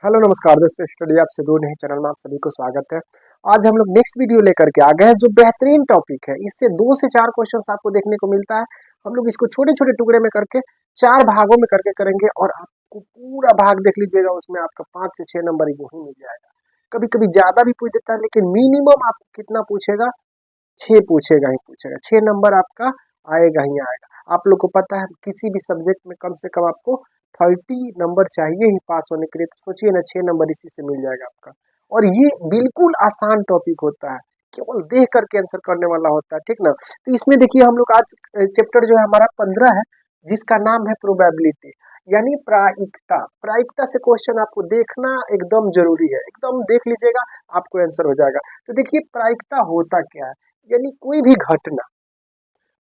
Hello नमस्कार दोस्तों, study आपसे दूर नहीं चैनल में आप सभी को स्वागत है। आज हम लोग नेक्स्ट वीडियो लेकर के आ गए हैं जो बेहतरीन टॉपिक है। इससे 2 से 4 क्वेश्चंस आपको देखने को मिलता है। हम लोग इसको छोटे छोटे टुकड़े में करके 4 भागों में करके करेंगे और आपको पूरा भाग देख लीजिएगा, उसमें आपका 5 से 6 नंबर ही वही मिल जाएगा। कभी कभी ज्यादा भी पूछ देता है, लेकिन मिनिमम आपको कितना पूछेगा? 6 पूछेगा ही पूछेगा। 6 नंबर आपका आएगा ही आएगा। आप लोग को पता है किसी भी सब्जेक्ट में कम से कम आपको 30 नंबर चाहिए ही पास होने के लिए। तो सोचिए ना, 6 नंबर इसी से मिल जाएगा आपका। और ये बिल्कुल आसान टॉपिक होता है, केवल देख करके आंसर करने वाला होता है, ठीक ना। तो इसमें देखिए, हम लोग आज चैप्टर जो है हमारा 15 है, जिसका नाम है प्रोबेबिलिटी, यानी प्रायिकता। प्रायिकता से क्वेश्चन आपको देखना एकदम जरूरी है, एकदम देख लीजिएगा, आपको आंसर हो जाएगा। तो देखिए, प्रायिकता होता क्या है, यानी कोई भी घटना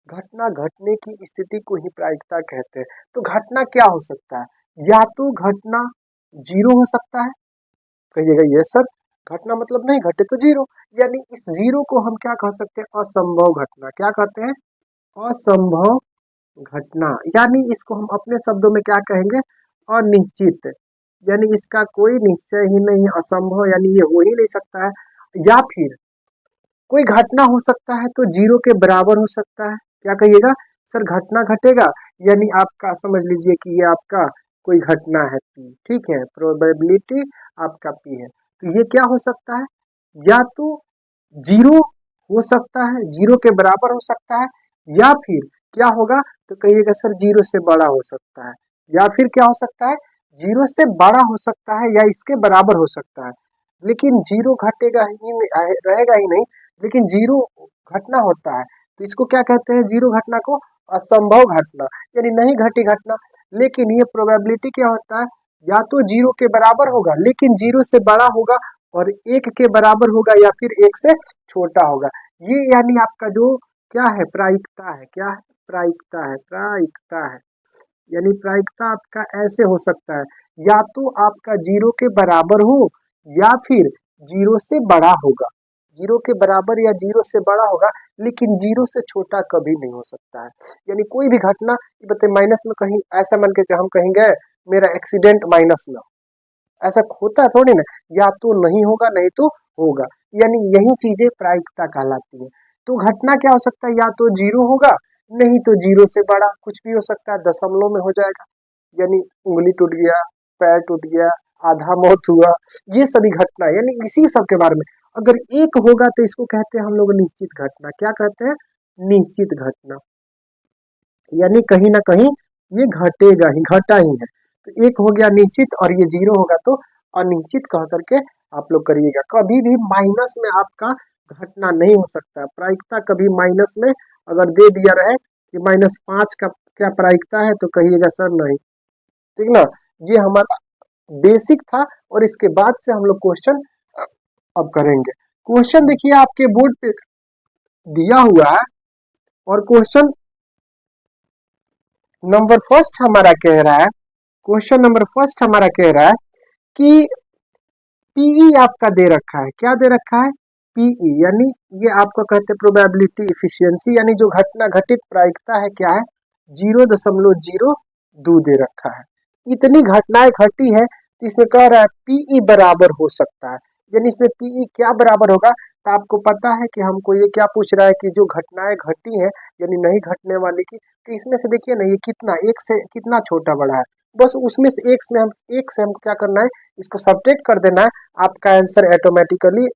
घटना घटने की स्थिति को ही प्रायिकता कहते हैं। तो घटना क्या हो सकता है? या तो घटना जीरो हो सकता है। कहिएगा ये सर, घटना मतलब नहीं घटे तो जीरो, यानी इस जीरो को हम क्या कह सकते हैं? असंभव घटना। क्या कहते हैं? असंभव घटना। यानी इसको हम अपने शब्दों में क्या कहेंगे? अनिश्चित। यानी इसका कोई निश्चय ही नहीं, असंभव, यानी ये हो ही नहीं सकता है। या फिर कोई घटना हो सकता है तो जीरो के बराबर हो सकता है। क्या कहिएगा? सर घटना घटेगा, यानी आपका समझ लीजिए कि ये आपका कोई घटना है पी, ठीक है, प्रोबेबिलिटी आपका पी है। तो ये क्या हो सकता है? या तो जीरो हो सकता है, जीरो के बराबर हो सकता है, या फिर क्या होगा? तो कहिएगा सर जीरो से बड़ा हो सकता है। या फिर क्या हो सकता है? जीरो से बड़ा हो सकता है या इसके बराबर हो सकता है। लेकिन जीरो घटेगा ही नहीं, रहेगा ही नहीं, लेकिन जीरो घटना होता है। तो इसको क्या कहते हैं? जीरो घटना को असंभव घटना, यानी नहीं घटी घटना। लेकिन ये प्रोबेबिलिटी क्या होता है? या तो जीरो के बराबर होगा, लेकिन जीरो से बड़ा होगा, और 1 के बराबर होगा, या फिर 1 से छोटा होगा। ये यानी आपका जो क्या है? प्रायिकता है। क्या है? प्रायिकता है। प्रायिकता है, यानी प्रायिकता आपका ऐसे हो सकता है, या तो आपका जीरो के बराबर हो, या फिर जीरो से बड़ा होगा। जीरो के बराबर या जीरो से बड़ा होगा, लेकिन जीरो से छोटा कभी नहीं हो सकता है। यानी कोई भी घटना, ये बताइए, माइनस में कहीं ऐसा मान के हम कहीं गए, मेरा एक्सीडेंट माइनस में, ऐसा होता है थोड़ी ना। या तो नहीं होगा, नहीं तो होगा। यानी यही चीजें प्रायिकता कहलाती है। तो घटना क्या हो सकता है? या तो जीरो होगा, नहीं तो जीरो से बड़ा, कुछ भी हो सकता है, दशमलव में हो जाएगा। यानी उंगली टूट गया, पैर टूट गया, आधा मौत हुआ, ये सभी घटना, यानी इसी सब के बारे में। अगर एक होगा तो इसको कहते हैं हम लोग निश्चित घटना। क्या कहते हैं? निश्चित घटना। यानी कहीं ना कहीं ये घटेगा ही, घटा ही है। तो एक हो गया निश्चित, और ये जीरो होगा तो अनिश्चित कह करके आप लोग करिएगा। कभी भी माइनस में आपका घटना नहीं हो सकता। प्रायिकता कभी माइनस में अगर दे दिया रहे कि -5 का क्या प्रायिकता है, तो कहिएगा सर नहीं, ठीक ना। ये हमारा बेसिक था, और इसके बाद से हम लोग क्वेश्चन अब करेंगे। क्वेश्चन देखिए आपके बोर्ड पे दिया हुआ है, और क्वेश्चन नंबर फर्स्ट हमारा कह रहा है, क्वेश्चन नंबर फर्स्ट हमारा कह रहा है कि पीई आपका दे रखा है। क्या दे रखा है? पीई, यानी ये आपको कहते हैं प्रोबेबिलिटी इफिशियंसी, यानी जो घटना घटित प्रायिकता है क्या है? 0.02 दे रखा है। इतनी घटनाएं घटी है, तो इसमें कह रहा है पीई बराबर हो सकता है। यानी इसमें पीई क्या बराबर होगा? तो आपको पता है कि हमको ये क्या पूछ रहा है कि जो घटनाएं घटी है, यानी नहीं घटने वाली की, तो इसमें से देखिए ना, ये कितना एक से कितना छोटा बड़ा है। बस उसमें से एक से हम क्या करना है? इसको सब्ट्रैक्ट कर देना है, आपका आंसर ऑटोमेटिकली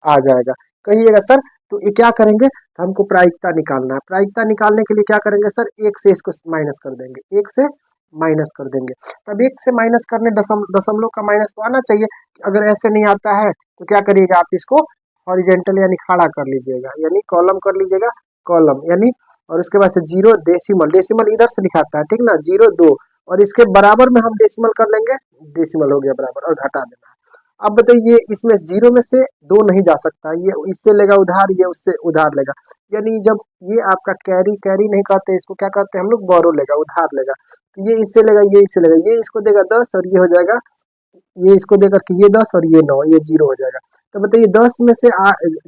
आ जाएगा। कहिएगा सर, तो ये क्या करेंगे? हमको प्रायिकता निकालना है। प्रायिकता निकालने के लिए क्या करेंगे सर? 1 से इसको माइनस कर देंगे, 1 से माइनस कर देंगे। तब 1 से माइनस करने दशमलव का माइनस तो आना चाहिए। अगर ऐसे नहीं आता है तो क्या करिएगा? आप इसको हॉरिजेंटल यानी खड़ा कर लीजिएगा, यानी कॉलम कर लीजिएगा, कॉलम यानी, और उसके बाद से जीरो डेसिमल, डेसिमल इधर से लिखाता है, ठीक ना, 0.2, और इसके बराबर में हम डेसिमल कर लेंगे, डेसिमल हो गया बराबर, और घटा देना है। अब बताइए, इसमें जीरो में से 2 नहीं जा सकता, ये इससे लेगा उधार, ये उससे उधार लेगा। यानी जब ये आपका कैरी, कैरी नहीं कहते इसको, क्या कहते हैं हम लोग? बोरो लेगा, उधार लेगा। तो ये इससे लेगा, ये इससे लेगा, ये इसको देगा 10, और ये हो जाएगा, ये इसको देकर के ये 10, और ये 9, ये जीरो हो जाएगा। तो बताइए 10 में से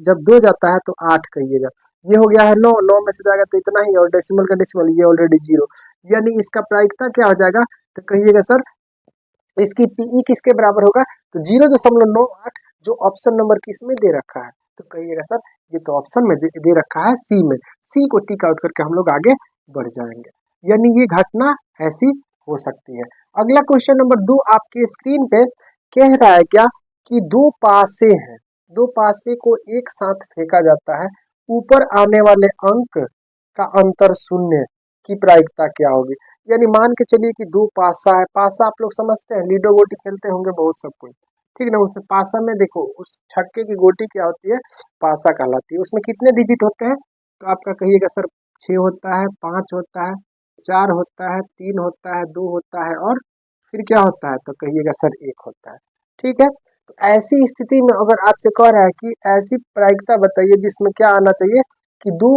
जब 2 जाता है तो 8 कहिएगा। ये हो गया है 9, 9 में से जाएगा तो इतना ही, और डेसिमल का डेसिमल, ये ऑलरेडी जीरो। यानी इसका प्रायिकता क्या हो जाएगा? तो कहिएगा सर इसकी पीई किसके बराबर होगा, तो 0.98 जो ऑप्शन नंबर किस में दे रखा है, तो कहिएगा सर ये तो ऑप्शन में दे रखा है सी में। सी को टिक आउट करके हम लोग आगे बढ़ जाएंगे, यानी ये घटना ऐसी हो सकती है। अगला क्वेश्चन नंबर 2 आपके स्क्रीन पे कह रहा है क्या कि दो पासे हैं, दो पासे को एक साथ फेंका जाता है, ऊपर आने वाले अंक का अंतर शून्य की प्रायिकता क्या होगी। यानी मान के चलिए कि दो पासा है, पासा आप लोग समझते हैं, लीडो गोटी खेलते होंगे बहुत सब कोई, ठीक ना। उसमें पासा में देखो उस छक्के की गोटी क्या होती है, पासा कहलाती है। उसमें कितने डिजिट होते हैं, तो आपका कहिएगा सर 6 होता है, 5 होता है, 4 होता है, 3 होता है, 2 होता है और फिर क्या होता है, तो कहिएगा सर 1 होता है। ठीक है, तो ऐसी स्थिति में अगर आपसे कह रहा है कि ऐसी प्रायिकता बताइए जिसमें क्या आना चाहिए कि दो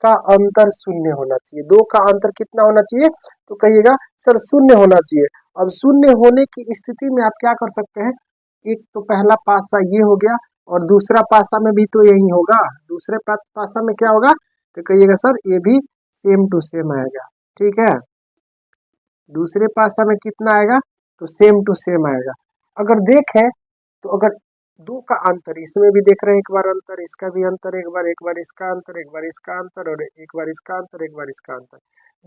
का अंतर शून्य होना चाहिए, दो का अंतर कितना होना चाहिए, तो कहिएगा सर शून्य होना चाहिए। अब शून्य होने की स्थिति में आप क्या कर सकते हैं, एक तो पहला पासा ये हो गया और दूसरा पासा में भी तो यही होगा, दूसरे पासा में क्या होगा, तो कहिएगा सर ये भी सेम टू सेम आएगा। ठीक है, दूसरे पासा में कितना आएगा, तो सेम टू सेम आएगा। अगर देखें तो अगर दो का अंतर इसमें भी देख रहे हैं, एक बार अंतर, इसका भी अंतर, एक बार इसका अंतर, एक बार इसका अंतर और एक बार इसका अंतर, एक बार इसका अंतर,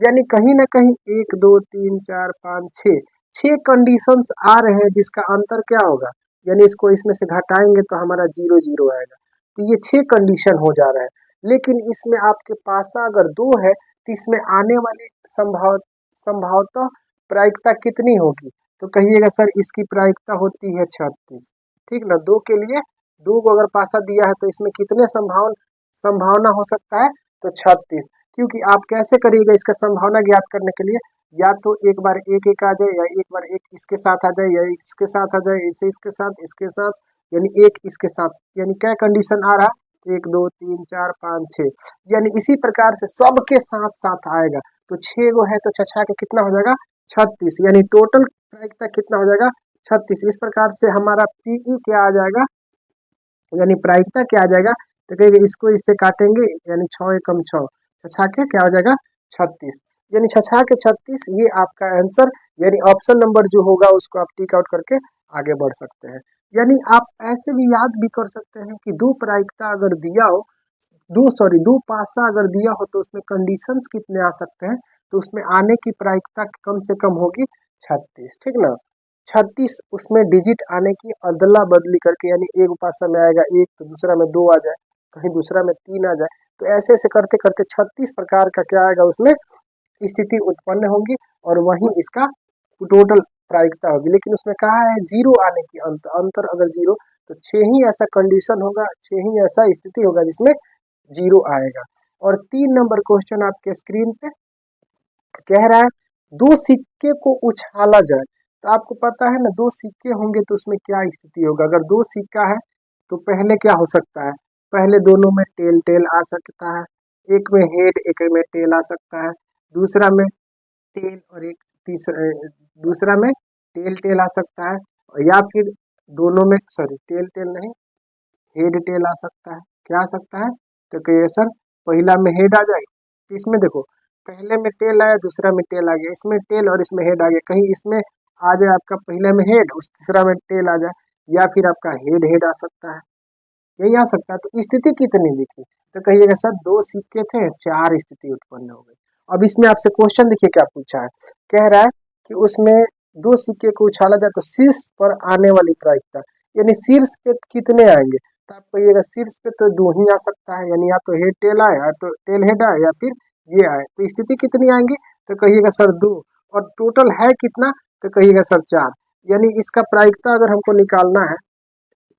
यानी कहीं ना कहीं 1 2 3 4 5 6 6 कंडीशंस आ रहे हैं जिसका अंतर क्या होगा, यानी इसको इसमें से घटाएंगे तो हमारा 0 0 आएगा। तो ये 6 कंडीशन हो जा रहा है, लेकिन इसमें आपके पास अगर 2 है तो इसमें आने वाली संभावतः प्रायिकता कितनी होगी, तो कहिएगा सर इसकी प्रायिकता होती है 36। ठीक ना, दो के लिए, दो को अगर पासा दिया है तो इसमें कितने संभावना हो सकता है, तो 36। क्योंकि आप कैसे करिएगा इसका संभावना ज्ञात करने के लिए, या तो एक बार एक एक आ जाए, या एक बार एक इसके साथ आ जाए, या इसके साथ आ जाए, इसे इसके साथ, इसके साथ, यानी एक इसके साथ, यानी क्या कंडीशन आ रहा है, 1 2 3 4 5 6, यानी इसी प्रकार से सबके साथ साथ आएगा। तो 6 गो है तो छछा के कितना हो जाएगा, 36, यानी टोटल प्रायिकता कितना हो जाएगा, 36। इस प्रकार से हमारा पीई क्या आ जाएगा, यानी प्रायिकता क्या आ जाएगा, तो कहिए इसको इससे काटेंगे, यानी 6 एकम 6, छछा के क्या हो जाएगा 36, यानी छछा के 36, ये आपका आंसर, यानी ऑप्शन नंबर जो होगा उसको आप टिक आउट करके आगे बढ़ सकते हैं। यानी आप ऐसे भी याद भी कर सकते हैं कि दो प्रायिकता अगर दिया हो, दो पासा अगर दिया हो तो उसमें कंडीशंस कितने आ सकते हैं, तो उसमें आने की प्रायिकता कम से कम होगी 36। ठीक ना, 36 उसमें डिजिट आने की अदला बदली करके, यानी एक पासा में आएगा एक तो दूसरा में 2 आ जाए, कहीं दूसरा में 3 आ जाए, तो ऐसे ऐसे करते करते 36 प्रकार का क्या आएगा उसमें स्थिति उत्पन्न होगी और वही इसका टोटल प्रायिकता होगी। लेकिन उसमें कहा है जीरो आने की अंतर अगर जीरो, तो 6 ही ऐसा कंडीशन होगा, 6 ही ऐसा स्थिति होगा जिसमें जीरो आएगा। और 3 नंबर क्वेश्चन आपके स्क्रीन पे कह रहा है दो सिक्के को उछाला जाए, तो आपको पता है ना दो सिक्के होंगे तो उसमें क्या स्थिति होगा। अगर दो सिक्का है तो पहले क्या हो सकता है, पहले दोनों में टेल टेल आ सकता है, एक में हेड एक में टेल आ सकता है, दूसरा में टेल और एक तीसरा, दूसरा में टेल टेल आ सकता है, या फिर दोनों में सॉरी टेल टेल नहीं हेड टेल आ सकता है। क्या आ सकता है, तो कहिए सर पहला में हेड आ जाए, इसमें देखो पहले में टेल आया दूसरा में टेल आ गया, इसमें टेल और इसमें हेड आ गया, कहीं इसमें आ जाए आपका पहले में हेड उस तीसरा में टेल आ जाए, या फिर आपका हेड हेड आ सकता है, यही आ सकता है। तो स्थिति कितनी दिखी, तो कहिएगा सर दो सिक्के थे, चार स्थिति उत्पन्न हो गई। अब इसमें आपसे क्वेश्चन देखिए क्या पूछा है, कह रहा है कि उसमें दो सिक्के को उछाला जाए तो शीर्ष पर आने वाली प्रायिकता, यानी शीर्ष पे कितने आएंगे, तो आप कहिएगा शीर्ष पे तो दो ही आ सकता है, यानी या तो हेड टेल आए या तो टेल हेड आए या फिर ये आए, तो स्थिति कितनी आएंगी, तो कहिएगा सर दो, और टोटल है कितना, तो कहिएगा सर 4। यानी इसका प्रायिकता अगर हमको निकालना है,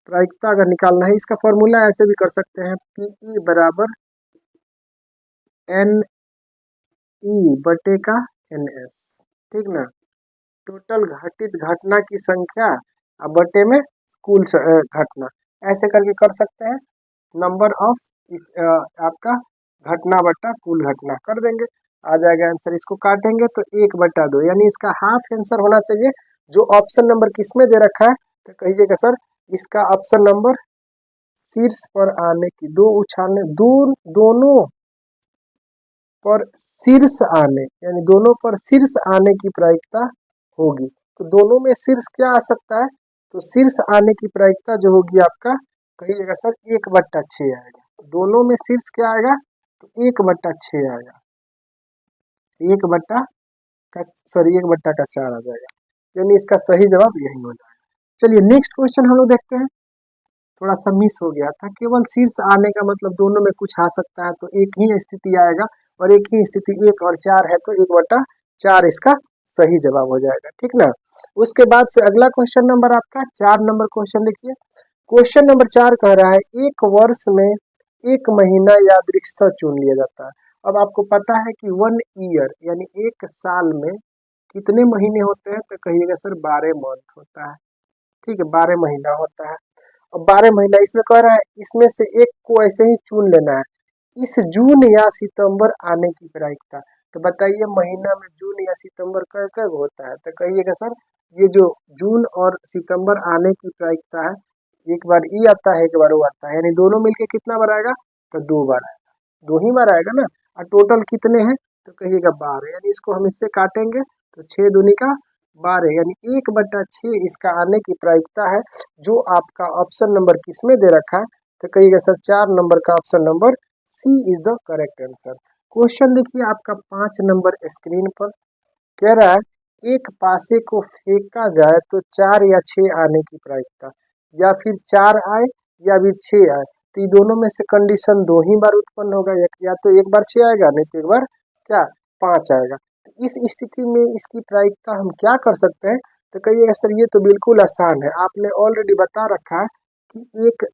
प्रायिकता अगर निकालना है, इसका फॉर्मूला ऐसे भी कर सकते हैं, पीई बराबर एन ई बटे का एन एस। ठीक ना, टोटल घटित घटना की संख्या अब बटे में कुल घटना, ऐसे करके कर सकते हैं। नंबर ऑफ आपका घटना बटा कुल घटना कर देंगे, आ जाएगा आंसर। इसको काटेंगे तो 1/2, यानी इसका हाफ आंसर होना चाहिए। जो ऑप्शन नंबर किसमें दे रखा है, तो कहिएगा सर इसका ऑप्शन नंबर शीर्ष पर आने की, दो उछालने, दोनों पर शीर्ष आने, यानी दोनों पर शीर्ष आने की प्रायिकता होगी। तो दोनों में शीर्ष क्या आ सकता है, तो शीर्ष आने की प्रायिकता जो होगी आपका, कहिएगा सर 1/6 आएगा। दोनों में शीर्ष क्या आएगा, तो 1/6 आएगा, 1/4 आ जाएगा, यानी इसका सही जवाब यही हो जाएगा। चलिए नेक्स्ट क्वेश्चन हम लोग देखते हैं। थोड़ा सा मिस हो गया था, केवल शीर्ष आने का मतलब दोनों में कुछ आ सकता है, तो एक ही स्थिति आएगा, और एक ही स्थिति 1 और 4 है, तो 1/4 इसका सही जवाब हो जाएगा, ठीक ना। उसके बाद से अगला क्वेश्चन नंबर आपका 4 नंबर क्वेश्चन देखिए। क्वेश्चन नंबर 4 कह रहा है एक वर्ष में एक महीना यादृच्छिक चुन लिया जाता है। अब आपको पता है कि 1 ईयर यानी एक साल में कितने महीने होते हैं, तो कहिएगा सर 12 मंथ होता है, ठीक है, 12 महीना होता है। अब 12 महीना इसमें कह रहा है, इसमें से एक को ऐसे ही चुन लेना है, इस जून या सितंबर आने की प्रायिकता। तो बताइए महीना में जून या सितंबर कब कब होता है, तो कहिएगा सर ये जो जून और सितंबर आने की प्रायिकता है, एक बार ई आता है, एक बार वो आता है, यानी दोनों मिलके कितना बार आएगा, तो 2 बार आएगा, 2 ही बार आएगा ना। और टोटल कितने हैं, तो कहिएगा 12, यानी इसको हम इससे काटेंगे तो 6 दूनी का 12, यानी 1/6 इसका आने की प्रायिकता है, जो आपका ऑप्शन नंबर किसमें दे रखा है, तो कहिएगा सर 4 नंबर का option number C is the correct answer. Question देखिए आपका 5 नंबर स्क्रीन पर कह रहा है एक पासे को फेंका जाए तो 4 या 6 आने की प्रायिकता, या फिर 4 आए या फिर 6 आए, तो ये दोनों में से कंडीशन 2 ही बार उत्पन्न होगा, या तो एक बार 6 आएगा, नहीं तो एक बार क्या 5 आएगा। तो इस स्थिति में इसकी प्रायिकता हम क्या कर सकते हैं, तो कहिएगा सर ये तो बिल्कुल आसान है, आपने ऑलरेडी बता रखा है कि एक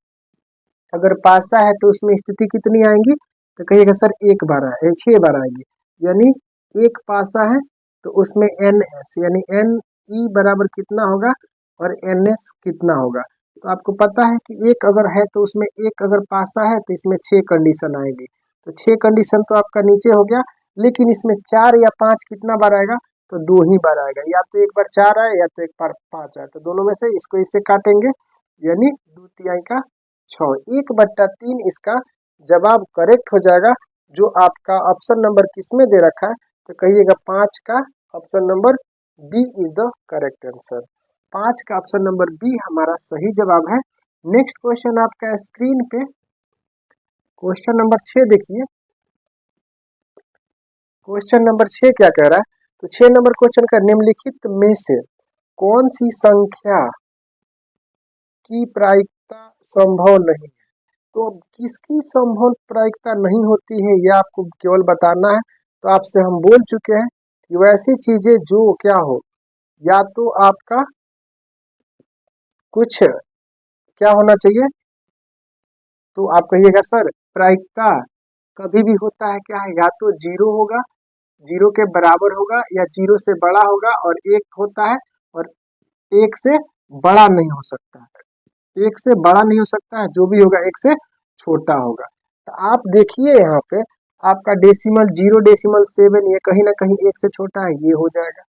अगर पासा है तो उसमें स्थिति कितनी आएंगी, तो कहिएगा सर 1 बार आए 6 बार आएगी, यानी एक पासा है तो उसमें एन एस यानी एन ई बराबर कितना होगा और एन एस कितना होगा। तो आपको पता है कि एक अगर है तो उसमें एक अगर पासा है तो इसमें 6 कंडीशन आएगी, तो 6 कंडीशन तो आपका नीचे हो गया, लेकिन इसमें 4 या 5 कितना बार आएगा, तो 2 ही बार आएगा, या तो एक बार 4 आए या तो एक बार 5 आए, तो दोनों में से इसको इससे काटेंगे, यानी 2 का 6, 1/3 इसका जवाब करेक्ट हो जाएगा, जो आपका ऑप्शन नंबर किसमें दे रखा है, तो कहिएगा 5 का option number B is the correct answer. 5 का ऑप्शन नंबर बी हमारा सही जवाब है। नेक्स्ट क्वेश्चन आपका स्क्रीन पे क्वेश्चन नंबर 6 देखिए। क्वेश्चन नंबर 6 क्या कह रहा है, तो 6 नंबर क्वेश्चन का निम्नलिखित में से कौन सी संख्या की प्रायिकता संभव नहीं है। तो अब किसकी संभव प्रायिकता नहीं होती है यह आपको केवल बताना है। तो आपसे हम बोल चुके हैं कि वैसी चीजें जो क्या हो, या तो आपका कुछ क्या होना चाहिए, तो आप कहिएगा सर प्रायिकता कभी भी होता है क्या है, या तो 0 होगा, 0 के बराबर होगा, या 0 से बड़ा होगा, और 1 होता है, और 1 से बड़ा नहीं हो सकता, 1 से बड़ा नहीं हो सकता है, जो भी होगा 1 से छोटा होगा। तो आप देखिए यहाँ पे आपका डेसिमल 0.7 ये कहीं ना कहीं 1 से छोटा है, ये हो जाएगा।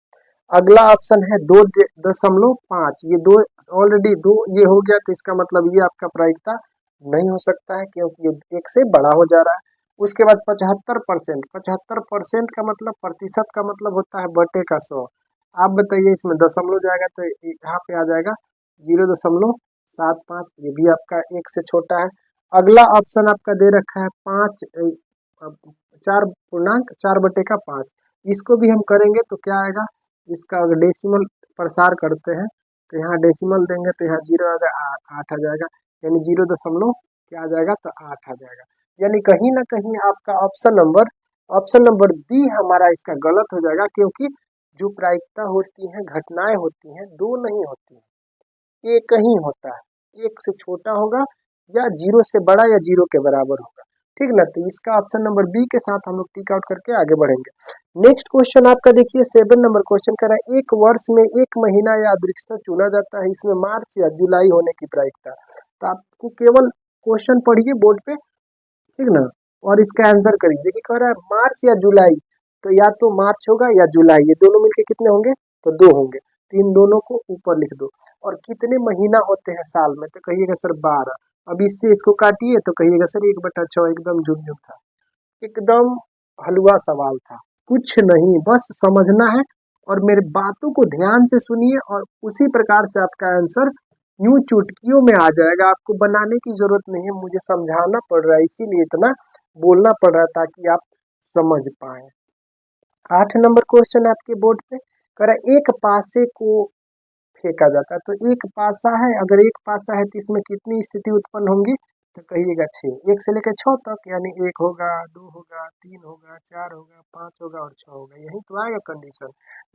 अगला ऑप्शन है 2.5, ये 2 ऑलरेडी 2 ये हो गया, तो इसका मतलब ये आपका प्रायिकता नहीं हो सकता है, क्योंकि ये 1 से बड़ा हो जा रहा है। उसके बाद 75%, 75% का मतलब प्रतिशत का मतलब होता है बटे का 100। आप बताइए इसमें दशमलव जाएगा तो यहाँ पे आ जाएगा 0.75, ये भी आपका 1 से छोटा है। अगला ऑप्शन आपका दे रखा है 4/5, इसको भी हम करेंगे तो क्या आएगा, इसका अगर डेसिमल प्रसार करते हैं तो यहाँ डेसिमल देंगे तो यहाँ 0 आ जाएगा, 8 आ जाएगा, यानी 0 दशमलव क्या आ जाएगा, तो 8 आ जाएगा। यानी कहीं ना कहीं आपका ऑप्शन नंबर बी हमारा इसका गलत हो जाएगा, क्योंकि जो प्रायिकता होती है, घटनाएं होती हैं, 2 नहीं होती हैं, एक ही होता है, 1 से छोटा होगा या 0 से बड़ा या 0 के बराबर होगा, ठीक ना। तो इसका ऑप्शन नंबर बी के साथ हम लोग टिक आउट करके आगे बढ़ेंगे। नेक्स्ट क्वेश्चन आपका देखिए 7 नंबर क्वेश्चन कर रहा है एक वर्ष में एक महीना या अदृक्षता चुना जाता है, इसमें मार्च या जुलाई होने की प्रायिकता। तो आपको केवल क्वेश्चन पढ़िए बोर्ड पे, ठीक ना, और इसका आंसर करिए। देखिए कह रहा है मार्च या जुलाई, तो या तो मार्च होगा या जुलाई, ये दोनों मिलके कितने होंगे, तो 2 होंगे, तो इन दोनों को ऊपर लिख दो। और कितने महीना होते हैं साल में, तो कहिएगा सर 12। अब इससे इसको काटिए तो कहिएगा सर 1/6, एकदम झुमझुम था, एकदम हलवा सवाल था, कुछ नहीं, बस समझना है और मेरे बातों को ध्यान से सुनिए और उसी प्रकार से आपका आंसर यूं चुटकियों में आ जाएगा। आपको बनाने की जरूरत नहीं है, मुझे समझाना पड़ रहा है इसीलिए इतना बोलना पड़ रहा है ताकि आप समझ पाए। 8 नंबर क्वेश्चन आपके बोर्ड पे कह रहा है एक पासे को फेंका जाता है। तो एक पासा है, अगर एक पासा है तो इसमें कितनी स्थिति उत्पन्न होंगी, तो कहिएगा 6। 1 से लेकर 6 तक, यानी 1 होगा, 2 होगा, 3 होगा, 4 होगा, 5 होगा और 6 होगा। यही तो आएगा कंडीशन।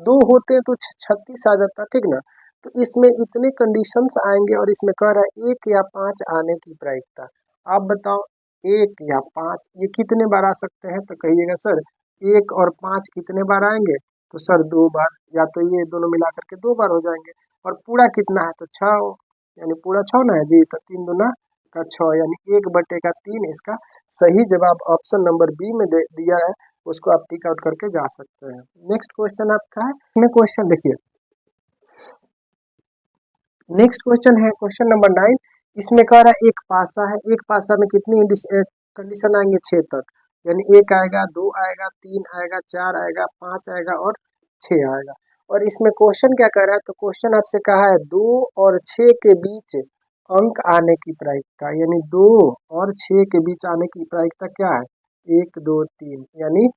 2 होते हैं तो 36 आ जाता, ठीक ना। तो इसमें इतने कंडीशंस आएंगे और इसमें कह रहा है 1 या 5 आने की प्रायिकता। आप बताओ 1 या 5 ये कितने बार आ सकते हैं, तो कहिएगा सर 1 और 5 कितने बार आएंगे, तो सर 2 बार, या तो ये दोनों मिला करके 2 बार हो जाएंगे। और पूरा कितना है, तो 6, यानी पूरा 6 ना है जी, तो 3 दूना का 6, यानी 1/3 इसका सही जवाब ऑप्शन नंबर बी में दिया है, उसको आप टिक आउट करके जा सकते हैं। नेक्स्ट क्वेश्चन आपका है, इसमें क्वेश्चन देखिए, नेक्स्ट क्वेश्चन है क्वेश्चन नंबर 9। इसमें कह रहा है एक पासा है, एक पासा में कितनी कंडीशन आएंगे, 6 तक, यानी 1 आएगा, 2 आएगा, 3 आएगा, 4 आएगा, 5 आएगा और 6 आएगा। और इसमें क्वेश्चन क्या कह रहा है, तो क्वेश्चन आपसे कहा है 2 और 6 के बीच अंक आने की प्रायिकता, यानी 2 और 6 के बीच आने की प्रायिकता क्या है, 1 2 3, यानी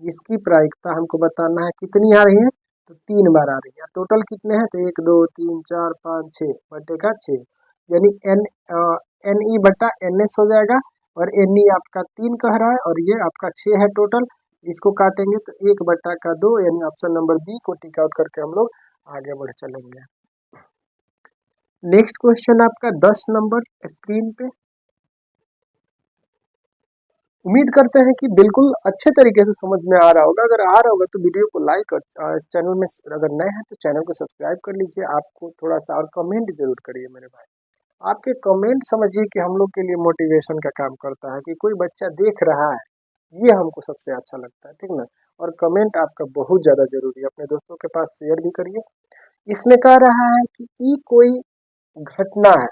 इसकी प्रायिकता हमको बताना है कितनी आ रही है, तो 3 बार आ रही है। टोटल कितने हैं, तो 1 2 3 4 5 6 बटे का 6, यानी एन ई बटा एन एस हो जाएगा। और एन ई आपका 3 कह रहा है और ये आपका 6 है टोटल। इसको काटेंगे तो 1/2, यानी ऑप्शन नंबर बी को टिक आउट करके हम लोग आगे बढ़ चलेंगे। नेक्स्ट क्वेश्चन आपका 10 नंबर स्क्रीन पे। उम्मीद करते हैं कि बिल्कुल अच्छे तरीके से समझ में आ रहा होगा। अगर आ रहा होगा तो वीडियो को लाइक और चैनल में अगर नए हैं तो चैनल को सब्सक्राइब कर लीजिए। आपको थोड़ा सा और कमेंट जरूर करिए मेरे भाई। आपके कमेंट समझिए कि हम लोग के लिए मोटिवेशन का काम करता है कि कोई बच्चा देख रहा है, ये हमको सबसे अच्छा लगता है, ठीक ना। और कमेंट आपका बहुत ज़्यादा जरूरी है, अपने दोस्तों के पास शेयर भी करिए। इसमें कह रहा है कि ई कोई घटना है,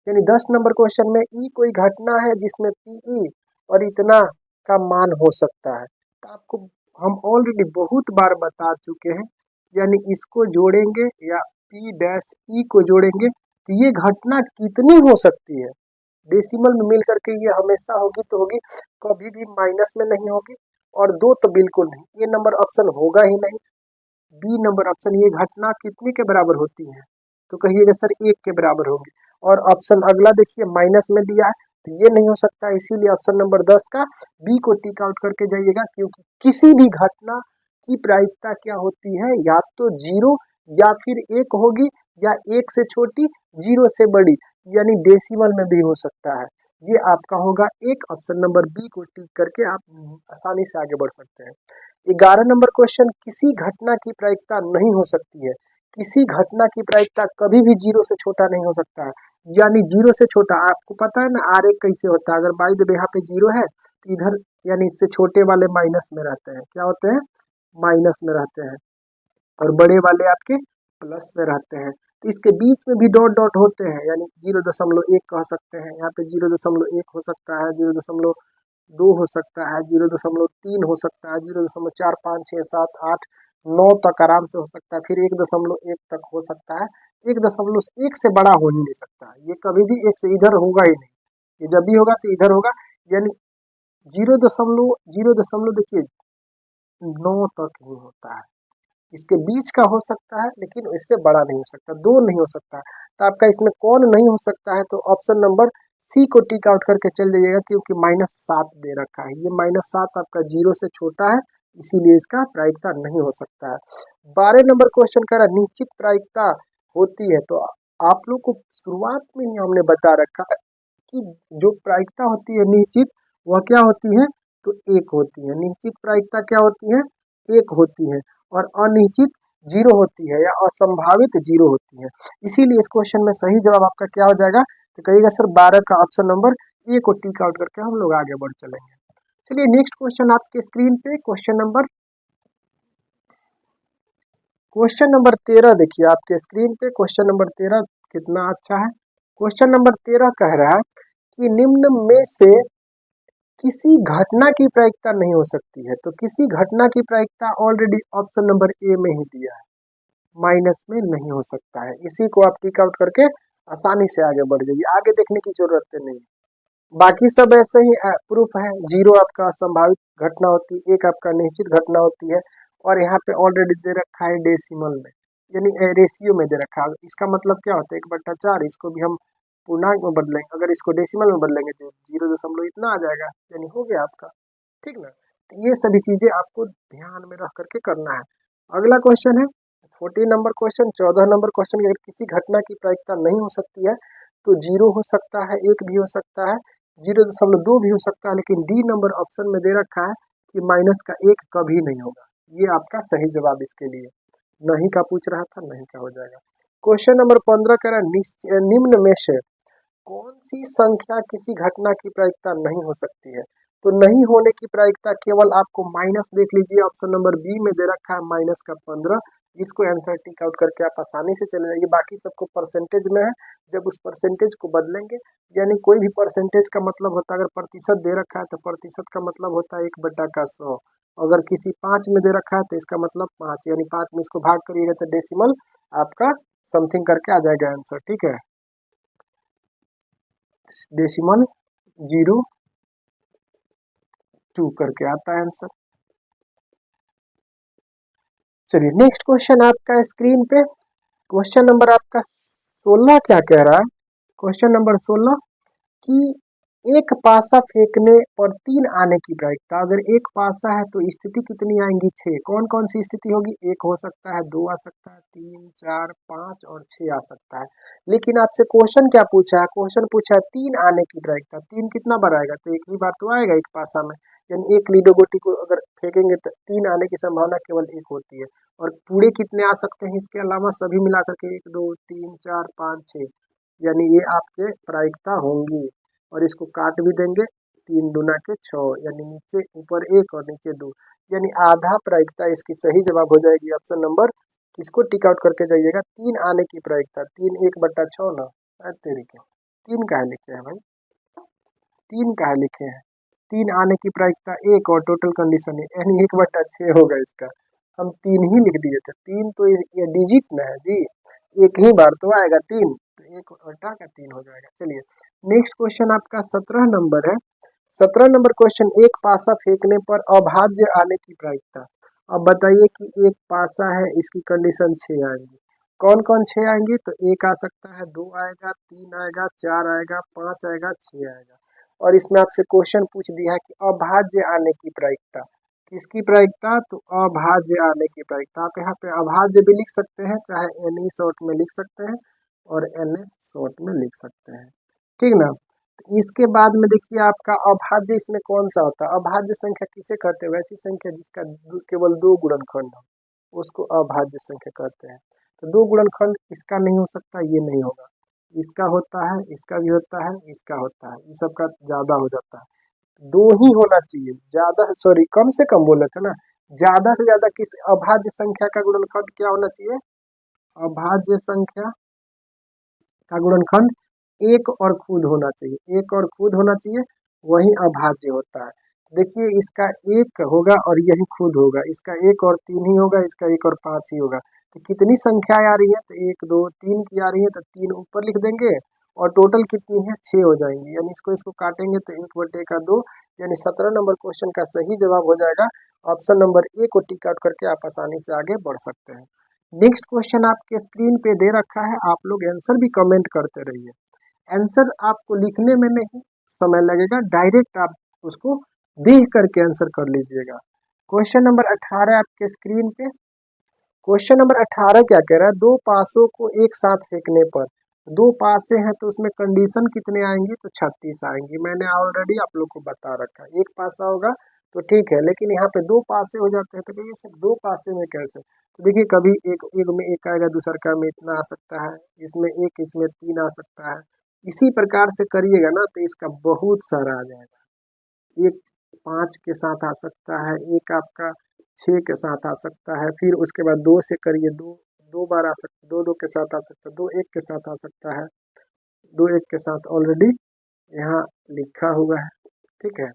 यानी 10 नंबर क्वेश्चन में ई कोई घटना है जिसमें पीई और इतना का मान हो सकता है। तो आपको हम ऑलरेडी बहुत बार बता चुके हैं, यानी इसको जोड़ेंगे या पी डैश ई को जोड़ेंगे तो ये घटना कितनी हो सकती है, डेसिमल में मिल करके ये हमेशा होगी तो होगी, कभी भी माइनस में नहीं होगी। और 2 तो बिल्कुल नहीं, ये नंबर ऑप्शन होगा ही नहीं। बी नंबर ऑप्शन, ये घटना कितने के बराबर होती है, तो कहिएगा सर 1 के बराबर होगी। और ऑप्शन अगला देखिए माइनस में दिया है तो ये नहीं हो सकता, इसीलिए ऑप्शन नंबर 10 का बी को टिक आउट करके जाइएगा। क्योंकि किसी भी घटना की प्रायिकता क्या होती है, या तो 0 या फिर 1 होगी, या 1 से छोटी 0 से बड़ी, यानी डेसिमल में भी हो सकता है। ये आपका होगा 1, ऑप्शन नंबर बी को टिक करके आप आसानी से आगे बढ़ सकते हैं। 11 नंबर क्वेश्चन, किसी घटना की प्रायिकता नहीं हो सकती है। किसी घटना की प्रायिकता कभी भी 0 से छोटा नहीं हो सकता है, यानी 0 से छोटा। आपको पता है ना आर एक कैसे होता है, अगर बाई द वे यहाँ पे 0 है तो इधर यानी इससे छोटे वाले माइनस में रहते हैं, क्या होते हैं, माइनस में रहते हैं, और बड़े वाले आपके प्लस में रहते हैं। तो इसके बीच में भी डॉट डॉट होते हैं, यानी 0.1 कह सकते हैं, यहाँ पे 0.1 हो सकता है, 0.2 हो सकता है, 0.3 हो सकता है, 0.4 5 6 7 8 9 तक आराम से हो सकता है, फिर 1.1 तक हो सकता है। 1.1 से बड़ा हो ही नहीं सकता, ये कभी भी 1 से इधर होगा ही नहीं, ये जब भी होगा तो इधर होगा, यानी 0.0 देखिए 9 तक ही होता है। इसके बीच का हो सकता है लेकिन इससे बड़ा नहीं हो सकता, 2 नहीं हो सकता। तो आपका इसमें कौन नहीं हो सकता है, तो ऑप्शन नंबर सी को टिक आउट करके चल जाइएगा, क्योंकि -7 दे रखा है, ये -7 आपका 0 से छोटा है, इसीलिए इसका प्रायिकता नहीं हो सकता है। 12 नंबर क्वेश्चन कह रहा है निश्चित प्रायिकता होती है, तो आप लोग को शुरुआत में ही हमने बता रखा है कि जो प्रायिकता होती है निश्चित, वह क्या होती है, तो 1 होती है। निश्चित प्रायिकता क्या होती है, 1 होती है, और अनिश्चित 0 होती है, या असंभावित 0 होती है। इसीलिए इस क्वेश्चन में सही जवाब आपका क्या हो जाएगा, तो कहिएगा सर 12 का ऑप्शन नंबर ए को टिक आउट करके हम लोग आगे बढ़ चलेंगे। चलिए नेक्स्ट क्वेश्चन आपके स्क्रीन पे क्वेश्चन नंबर 13 देखिए आपके स्क्रीन पे। क्वेश्चन नंबर 13 कितना अच्छा है। क्वेश्चन नंबर 13 कह रहा है कि निम्न में से किसी घटना की प्रायिकता नहीं हो सकती है। तो किसी घटना की प्रायिकता ऑलरेडी ऑप्शन नंबर ए में ही दिया है, माइनस में नहीं हो सकता है। इसी को आप टिक आउट करके आसानी से आगे बढ़ जाइए, आगे देखने की जरूरत नहीं है। बाकी सब ऐसे ही प्रूफ है। जीरो आपका संभावित घटना होती है, एक आपका निश्चित घटना होती है, और यहाँ पे ऑलरेडी दे रखा है डेसिमल में, यानी रेशियो में दे रखा है। इसका मतलब क्या होता है, 1/4, इसको भी हम पूर्णांक में बदलेंगे, अगर इसको डेसिमल में बदलेंगे तो 0 इतना आ जाएगा, यानी हो गया आपका। ठीक ना, तो ये सभी चीजें आपको ध्यान में रख करके करना है। अगला क्वेश्चन है 14 नंबर क्वेश्चन। 14 नंबर क्वेश्चन की अगर किसी घटना की प्रायिकता नहीं हो सकती है तो 0 हो सकता है, 1 भी हो सकता है, 0.2 भी हो सकता है, लेकिन डी नंबर ऑप्शन में दे रखा है कि माइनस का 1 कभी नहीं होगा। ये आपका सही जवाब इसके लिए। नहीं का पूछ रहा था, नहीं का हो जाएगा। क्वेश्चन नंबर 15 कह रहा है निम्न में से कौन सी संख्या किसी घटना की प्रायिकता नहीं हो सकती है। तो नहीं होने की प्रायिकता केवल आपको माइनस देख लीजिए, ऑप्शन नंबर बी में दे रखा है माइनस का 15। इसको आंसर टिक आउट करके आप आसानी से चले जाइए। बाकी सबको परसेंटेज में है, जब उस परसेंटेज को बदलेंगे, यानी कोई भी परसेंटेज का मतलब होता है, अगर प्रतिशत दे रखा है तो प्रतिशत का मतलब होता है 1/100। अगर किसी 5 में दे रखा है तो इसका मतलब 5, यानी 5 में इसको भाग करिएगा तो डेसिमल आपका समथिंग करके आ जाएगा आंसर। ठीक है, डेसिमल 0.2 करके आता है आंसर। चलिए नेक्स्ट क्वेश्चन आपका स्क्रीन पे, क्वेश्चन नंबर आपका 16 क्या कह रहा है। क्वेश्चन नंबर 16 कि एक पासा फेंकने पर 3 आने की प्रायिकता, अगर एक पासा है तो स्थिति कितनी आएंगी, 6। कौन कौन सी स्थिति होगी, 1 हो सकता है, 2 आ सकता है, 3, 4, 5 और 6 आ सकता है। लेकिन आपसे क्वेश्चन क्या पूछा है, क्वेश्चन पूछा है 3 आने की प्रायिकता। 3 कितना बार आएगा, तो एक ही बार तो आएगा एक पासा में, यानी एक लीडो गोटी को अगर फेंकेंगे तो 3 आने की संभावना केवल 1 होती है। और पूरे कितने आ सकते हैं, इसके अलावा सभी मिलाकर के 1, 2, 3, 4, 5, 6, यानी ये आपके प्रायिकता होंगी। और इसको काट भी देंगे, 3 दूना के 6, यानी नीचे ऊपर 1 और नीचे 2, यानी आधा प्रायिकता इसकी सही जवाब हो जाएगी ऑप्शन नंबर। किसको टिक आउट करके जाइएगा, 3 आने की प्रायिकता, 3 1/6 ना, तेरी के 3 काहे लिखे हैं भाई, 3 काहे लिखे हैं, 3 आने की प्रायिकता 1 और टोटल कंडीशन है, यानी 1/6 होगा इसका। हम 3 ही लिख दिए थे, 3 तो ये डिजिट में है जी, एक ही बार तो आएगा 3, तो 1/3 हो जाएगा। चलिए नेक्स्ट क्वेश्चन आपका 17 नंबर है। 17 नंबर क्वेश्चन, एक पासा फेंकने पर अभाज्य आने की प्रायिकता। अब बताइए कि एक पासा है, इसकी कंडीशन 6 आएंगी। कौन कौन 6 आएंगी, तो 1 आ सकता है, 2 आएगा, 3 आएगा, 4 आएगा, 5 आएगा, 6 आएगा। और इसमें आपसे क्वेश्चन पूछ दिया है कि अभाज्य आने की प्रायिकता, किसकी प्रायिकता, तो अभाज्य आने की प्रायिकता। आप यहाँ पे अभाज्य भी लिख सकते हैं, चाहे एन शॉर्ट में लिख सकते हैं और एन एस शॉर्ट में लिख सकते हैं। ठीक ना, तो इसके बाद में देखिए आपका अभाज्य, इसमें कौन सा होता है, अभाज्य संख्या किसे कहते हैं, वैसी संख्या जिसका केवल 2 गुणनखंड हो उसको अभाज्य संख्या कहते हैं। तो 2 गुणनखंड इसका नहीं हो सकता, ये नहीं होगा, इसका होता है, इसका भी होता है, इसका होता है, ये सबका ज्यादा हो जाता है। 2 ही होना चाहिए, ज्यादा सॉरी कम से कम बोले थे ना, ज्यादा से ज्यादा किस अभाज्य संख्या का गुणनखंड क्या होना चाहिए, अभाज्य संख्या का गुणनखंड 1 और खुद होना चाहिए, 1 और खुद होना चाहिए, वही अभाज्य होता है। देखिए इसका 1 होगा और यही खुद होगा, इसका 1 और 3 ही होगा, इसका 1 और 5 ही होगा। तो कितनी संख्याएं आ रही है, तो 1, 2, 3 की आ रही है, तो 3 ऊपर लिख देंगे, और टोटल कितनी है, 6 हो जाएंगी, यानी इसको इसको काटेंगे तो 1/2, यानी 17 नंबर क्वेश्चन का सही जवाब हो जाएगा ऑप्शन नंबर ए को टिक आउट करके आप आसानी से आगे बढ़ सकते हैं। नेक्स्ट क्वेश्चन आपके स्क्रीन पे दे रखा है, आप लोग आंसर भी कमेंट करते रहिए। आंसर आपको लिखने में नहीं समय लगेगा, डायरेक्ट आप उसको देख करके आंसर कर लीजिएगा। क्वेश्चन नंबर 18 आपके स्क्रीन पे, क्वेश्चन नंबर 18 क्या कह रहा है, 2 पासों को एक साथ फेंकने पर, 2 पासे हैं तो उसमें कंडीशन कितने आएंगे, तो 36 आएंगी। मैंने ऑलरेडी आप लोग को बता रखा है, एक पासा होगा तो ठीक है, लेकिन यहाँ पे 2 पासे हो जाते हैं, तो ये सब 2 पासे में कैसे, तो देखिए कभी एक एक में 1 आएगा, दूसर का में इतना आ सकता है, इसमें 1, इसमें 3 आ सकता है। इसी प्रकार से करिएगा ना तो इसका बहुत सारा आ जाएगा, एक 5 के साथ आ सकता है, एक आपका 6 के साथ आ सकता है, फिर उसके बाद 2 से करिए, 2 2 बार आ सकता है, 2 2 के साथ आ सकता है, 2 1 के साथ आ सकता है, 2 1 के साथ ऑलरेडी यहाँ लिखा हुआ है। ठीक है,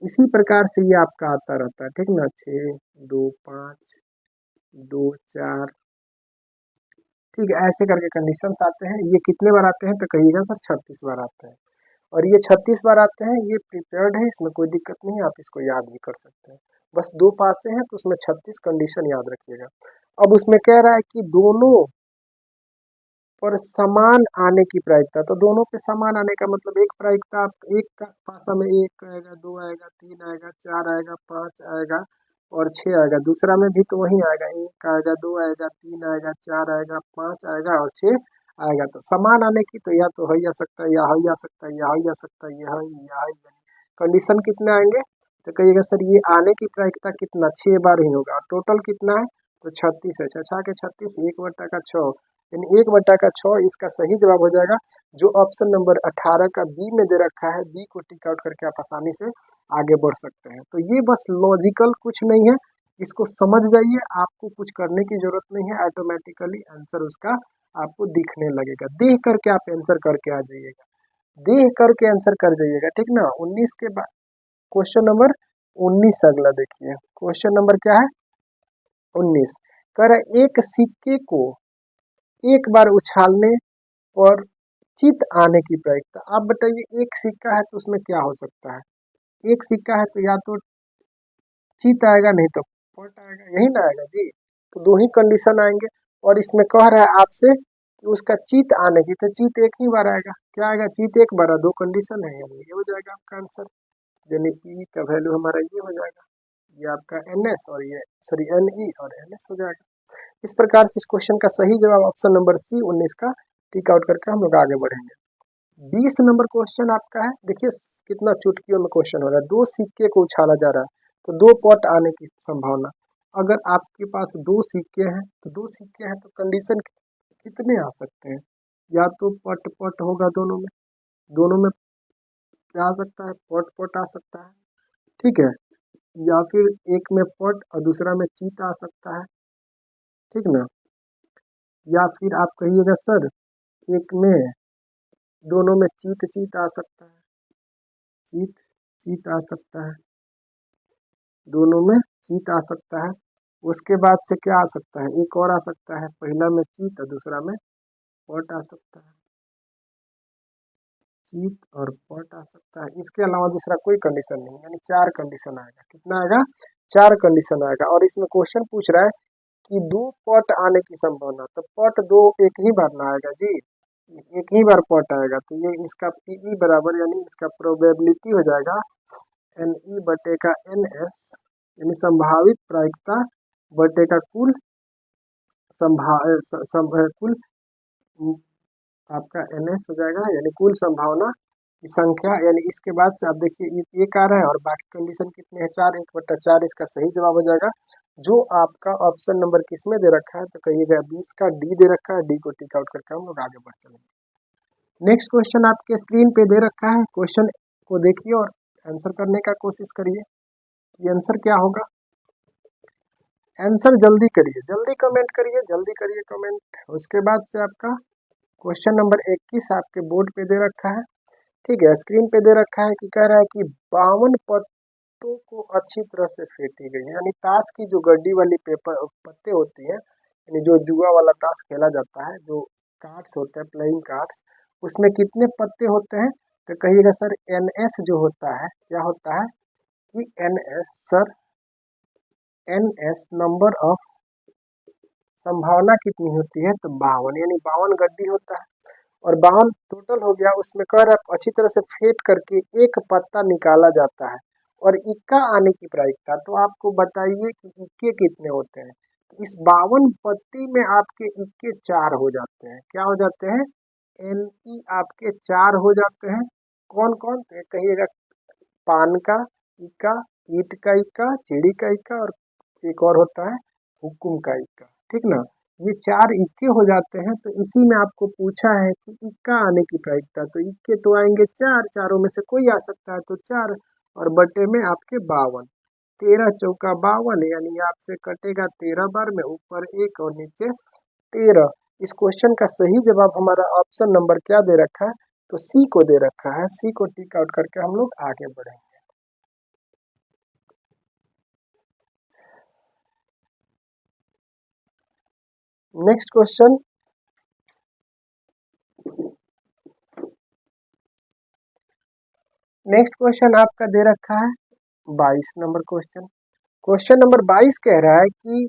इसी प्रकार से ये आपका आता रहता है, ठीक ना, 6 2 5 2 4 ठीक है, ऐसे करके कंडीशंस आते हैं। ये कितने बार आते हैं तो कहिएगा सर 36 बार आते हैं। और ये 36 बार आते हैं, ये प्रिपेयर्ड है, इसमें कोई दिक्कत नहीं है, आप इसको याद भी कर सकते हैं। बस 2 पासे हैं तो उसमें 36 कंडीशन याद रखिएगा। अब उसमें कह रहा है कि दोनों पर समान आने की प्रायिकता, तो दोनों पे समान आने का मतलब एक प्रायिकता, आप एक का पासा में 1 आएगा, 2 आएगा, 3 आएगा, 4 आएगा, 5 आएगा और 6 आएगा। दूसरा में भी तो वही आएगा, 1 आएगा, 2 आएगा, 3 आएगा, 4 आएगा, 5 आएगा और 6 आएगा। तो समान आने की तो या तो हो ही आ सकता है, या हो ही आ सकता है, या हो ही आ सकता है, या ही कंडीशन कितने आएंगे तो कहिएगा सर ये आने की प्रायिकता कितना 6 बार ही होगा। टोटल कितना है तो 36 है, 6 के 36, 1/6, यानी 1/6 इसका सही जवाब हो जाएगा। जो ऑप्शन नंबर 18 का बी में दे रखा है, बी को टिक आउट करके आप आसानी से आगे बढ़ सकते हैं। तो ये बस लॉजिकल कुछ नहीं है, इसको समझ जाइए, आपको कुछ करने की जरूरत नहीं है, ऑटोमेटिकली आंसर उसका आपको दिखने लगेगा। देख करके आप आंसर करके आ जाइएगा, देख करके आंसर कर जाइएगा, ठीक ना। 19 के बाद क्वेश्चन नंबर 19 अगला देखिए, क्वेश्चन नंबर क्या है 19। कह रहा है एक सिक्के को एक बार उछालने और चित आने की प्रायिकता। आप बताइए एक सिक्का है तो उसमें क्या हो सकता है, एक सिक्का है तो या तो चित आएगा नहीं तो पट आएगा, यही ना आएगा जी। तो दो ही कंडीशन आएंगे और इसमें कह रहा है आपसे कि उसका चित आने की, तो चित एक ही बार आएगा, क्या आएगा चित एक बार, दो कंडीशन है, यानी ये हो जाएगा आपका आंसर, यानी पी का वैल्यू हमारा ये हो जाएगा, ये आपका एनएस और ये सॉरी एनई और एनएस हो जाएगा। इस प्रकार से इस क्वेश्चन का सही जवाब ऑप्शन नंबर सी 19 का टिक आउट करके हम लोग आगे बढ़ेंगे। 20 नंबर क्वेश्चन आपका है, देखिए कितना चुटकियों में क्वेश्चन हो रहा है। दो सिक्के को उछाला जा रहा है तो 2 पट आने की संभावना। अगर आपके पास 2 सिक्के हैं तो 2 सिक्के हैं तो कंडीशन कितने आ सकते हैं, या तो पट पट होगा दोनों में क्या आ सकता है, पट पट आ सकता है, ठीक है, या फिर एक में पट और दूसरा में चीत आ सकता है, ठीक ना। या फिर आप कहिएगा सर एक में दोनों में चीत चीत आ सकता है, चीत चीत आ सकता है, दोनों में चीत आ सकता है। उसके बाद से क्या आ सकता है, एक और आ सकता है, पहला में चीत और दूसरा में पट आ सकता है, चीत और पट आ सकता है। इसके अलावा दूसरा कोई कंडीशन नहीं, यानी 4 कंडीशन आएगा। कितना आएगा 4 कंडीशन आएगा। और इसमें क्वेश्चन पूछ रहा है कि 2 पट आने की संभावना, तो पट 2 एक ही बार ना आएगा जी, एक ही बार पट आएगा, तो ये इसका पीई बराबर यानी इसका प्रोबेबिलिटी हो जाएगा एन ई बटे का एन एस, यानी संभावित प्रायिकता बटे का कुल कुल आपका एन एस हो जाएगा, यानी कुल संभावना की संख्या। यानी इसके बाद से आप देखिए ये एक आ रहा है और बाकी कंडीशन कितने हैं 4, 1/4 इसका सही जवाब हो जाएगा। जो आपका ऑप्शन नंबर किस में दे रखा है तो कहिएगा 20 का डी दे रखा है, डी को टिक आउट करके हम लोग आगे बढ़ चलेंगे। नेक्स्ट क्वेश्चन आपके स्क्रीन पे दे रखा है, क्वेश्चन को देखिए और आंसर करने का कोशिश करिए। ये आंसर क्या होगा, आंसर जल्दी करिए, जल्दी कमेंट करिए, जल्दी करिए कमेंट। उसके बाद से आपका क्वेश्चन नंबर 21 आपके बोर्ड पे दे रखा है, ठीक है, स्क्रीन पे दे रखा है कि कह रहा है कि 52 पत्तों को अच्छी तरह से फेंटी गई है। यानी ताश की जो गड्डी वाली पेपर पत्ते होती हैं, यानी जो जुआ वाला ताश खेला जाता है, जो कार्ड्स होते हैं प्लेइंग कार्ड्स, उसमें कितने पत्ते होते हैं तो कहिएगा सर एनएस जो होता है, क्या होता है कि NS sir NS number of संभावना कितनी होती है तो 52, यानी 52 गड्डी होता है और 52 टोटल हो गया। उसमें कह रहा है अच्छी तरह से फेंट करके एक पत्ता निकाला जाता है और इक्का आने की प्रायिकता, तो आपको बताइए कि इक्के कितने होते हैं। तो इस 52 पत्ती में आपके इक्के 4 हो जाते हैं, क्या हो जाते हैं एन ई आपके 4 हो जाते हैं। कौन कौन तो कहिएगा पान का इक्का, ईट का इक्का, चिड़ी का इक्का और एक और होता है हुकुम का इक्का, ठीक ना। ये 4 इक्के हो जाते हैं। तो इसी में आपको पूछा है कि इक्का आने की प्रायिकता, तो इक्के तो आएंगे 4, चारों में से कोई आ सकता है तो 4 और बटे में आपके 52, 13 चौका 52, यानी आपसे कटेगा 13 बार में, ऊपर 1 और नीचे 13। इस क्वेश्चन का सही जवाब हमारा ऑप्शन नंबर क्या दे रखा है तो सी को दे रखा है, सी को टिक आउट करके हम लोग आगे बढ़ेंगे। नेक्स्ट क्वेश्चन नेक्स्ट क्वेश्चन आपका दे रखा है 22 नंबर क्वेश्चन। क्वेश्चन नंबर 22 कह रहा है कि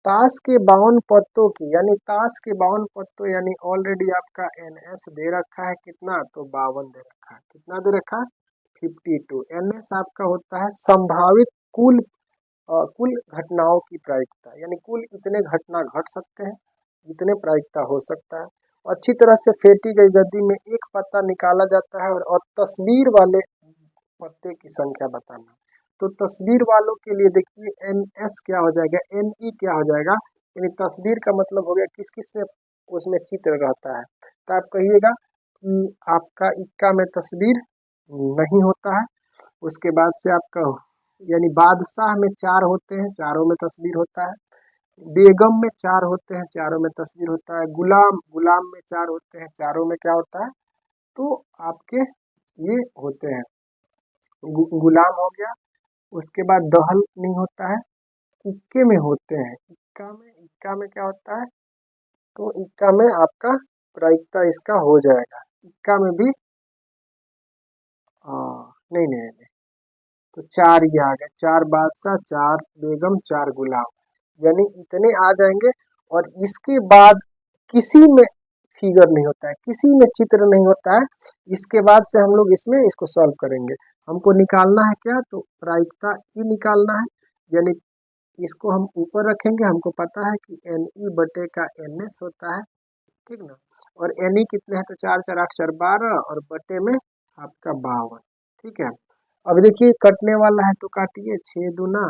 ताश के 52 पत्तों की, यानी ताश के 52 पत्तों, यानी ऑलरेडी आपका एनएस दे रखा है कितना, तो 52 दे रखा है। कितना दे रखा है? 52। एनएस आपका होता है संभावित कुल घटनाओं की प्रायिकता, यानी कुल इतने घटना घट सकते हैं, इतने प्रायिकता हो सकता है। अच्छी तरह से फेंटी गई गद्दी में एक पत्ता निकाला जाता है और तस्वीर वाले पत्ते की संख्या बताना। तो तस्वीर वालों के लिए देखिए एन एस क्या हो जाएगा, एन ई क्या हो जाएगा, यानी तस्वीर का मतलब हो गया किस किस में उसमें चित्र रहता है। तो आप कहिएगा कि आपका इक्का में तस्वीर नहीं होता है। उसके बाद से आपका यानी बादशाह में 4 होते हैं, चारों में तस्वीर होता है। बेगम में 4 होते हैं, चारों में तस्वीर होता है। गुलाम गुलाम में 4 होते हैं, चारों में क्या होता है, तो आपके ये होते हैं। गुलाम हो गया। उसके बाद दहल नहीं होता है, इक्के में होते हैं। इक्का में क्या होता है, तो इक्का में आपका प्रायिकता इसका हो जाएगा। इक्का में भी नहीं नहीं नहीं, तो 4 ये आ गए, 4 बादशाह, 4 बेगम, 4 गुलाम, यानी इतने आ जाएंगे। और इसके बाद किसी में फिगर नहीं होता है, किसी में चित्र नहीं होता है। इसके बाद से हम लोग इसमें इसको सॉल्व करेंगे। हमको निकालना है क्या, तो प्रायिकता ई निकालना है, यानी इसको हम ऊपर रखेंगे। हमको पता है कि एन ई बटे का एन एस होता है, ठीक ना। और एन ई कितने हैं, तो 4 4 8 4 12, और बटे में आपका 52, ठीक है। अब देखिए कटने वाला है तो काटिए, 6 दूना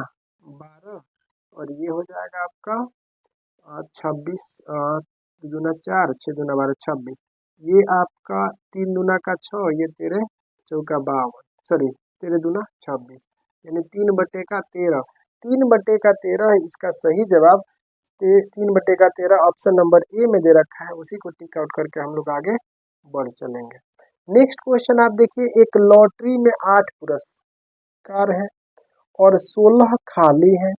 12, और ये हो जाएगा आपका 26, दूना 4, 6 दूना 12, 26। ये आपका 3 दूना का 6, ये तेरे चौका 52, सॉरी तेरे दूना 26, यानी 3/13। 3/13 इसका सही जवाब 3/13 ऑप्शन नंबर ए में दे रखा है। उसी को टिक आउट करके हम लोग आगे बढ़ चलेंगे। नेक्स्ट क्वेश्चन आप देखिए, एक लॉटरी में 8 पुरस्कार है और 16 खाली है।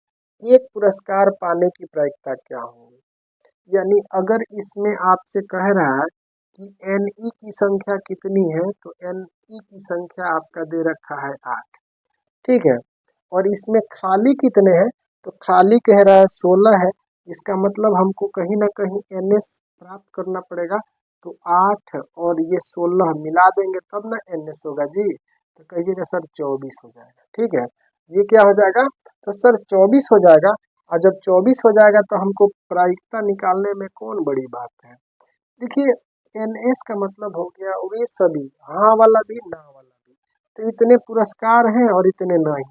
एक पुरस्कार पाने की प्रायिकता क्या होगी, यानी अगर इसमें आपसे कह रहा है कि एन ई की संख्या कितनी है, तो एन ई की संख्या आपका दे रखा है 8, ठीक है। और इसमें खाली कितने हैं, तो खाली कह रहा है 16 है। इसका मतलब हमको कहीं ना कहीं एन एस प्राप्त करना पड़ेगा। तो 8 और ये 16 मिला देंगे तब ना एन एस होगा जी। तो कहिएगा सर 24 हो जाएगा, ठीक है। ये क्या हो जाएगा, तो सर 24 हो जाएगा। और जब 24 हो जाएगा तो हमको प्रायिकता निकालने में कौन बड़ी बात है। देखिए एन एस का मतलब हो गया वे सभी, हाँ वाला भी ना वाला भी। तो इतने पुरस्कार हैं और इतने नहीं,